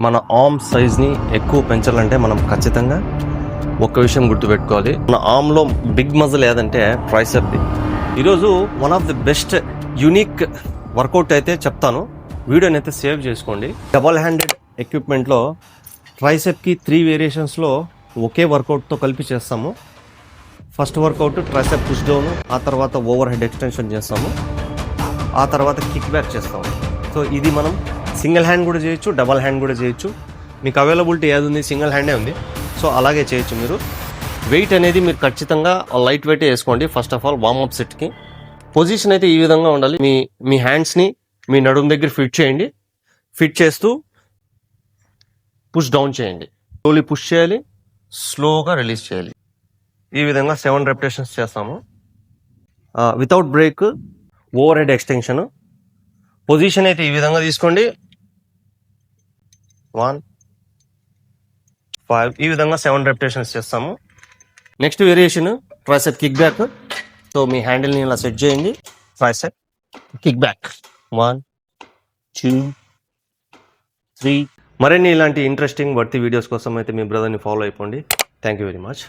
మన ఆర్మ్ సైజ్ని ఎక్కువ పెంచాలంటే మనం ఖచ్చితంగా ఒక్క విషయం గుర్తుపెట్టుకోవాలి. మన ఆర్మ్లో బిగ్ మజిల్ ఏదంటే ట్రైసెప్ది. ఈరోజు one of the best unique workout అయితే చెప్తాను, వీడియోని అయితే సేవ్ చేసుకోండి. డబల్ హ్యాండెడ్ ఎక్విప్మెంట్లో ట్రైసెప్కి 3 వేరియేషన్స్లో ఒకే వర్కౌట్తో కలిపి చేస్తాము. First workout tricep push down, ఆ తర్వాత ఓవర్ హెడ్ ఎక్స్టెన్షన్ చేస్తాము, ఆ తర్వాత కిక్ బ్యాక్ చేస్తాము. సో ఇది మనం సింగిల్ హ్యాండ్ కూడా చేయొచ్చు, డబల్ హ్యాండ్ కూడా చేయొచ్చు. మీకు అవైలబిలిటీ ఏది ఉంది, సింగిల్ హ్యాండే ఉంది, సో అలాగే చేయొచ్చు. మీరు వెయిట్ అనేది మీరు ఖచ్చితంగా లైట్ వెయిట్ వేసుకోండి. ఫస్ట్ ఆఫ్ ఆల్ వార్మప్ సెట్కి పొజిషన్ అయితే ఈ విధంగా ఉండాలి. మీ హ్యాండ్స్ని మీ నడుము దగ్గర ఫిట్ చేయండి. ఫిట్ చేస్తూ పుష్ డౌన్ చేయండి. స్లోలీ పుష్ చేయాలి, స్లోగా రిలీజ్ చేయాలి. ఈ విధంగా 7 రెపిటేషన్స్ చేస్తాము. Without break over head extension. Position అయితే ఈ విధంగా తీసుకోండి. 1 5 ఈ విధంగా 7 రెపిటేషన్స్ చేస్తాము. Next variation tricep kick back. So మీ హ్యాండిల్ని ఇలా సెట్ చేయండి. Tricep kick back 1 2 3. మరిన్ని ఇలాంటి ఇంట్రెస్టింగ్ వర్తి వీడియోస్ కోసం అయితే మీ బ్రదర్ని ఫాలో అయిపోండి. Thank you very much.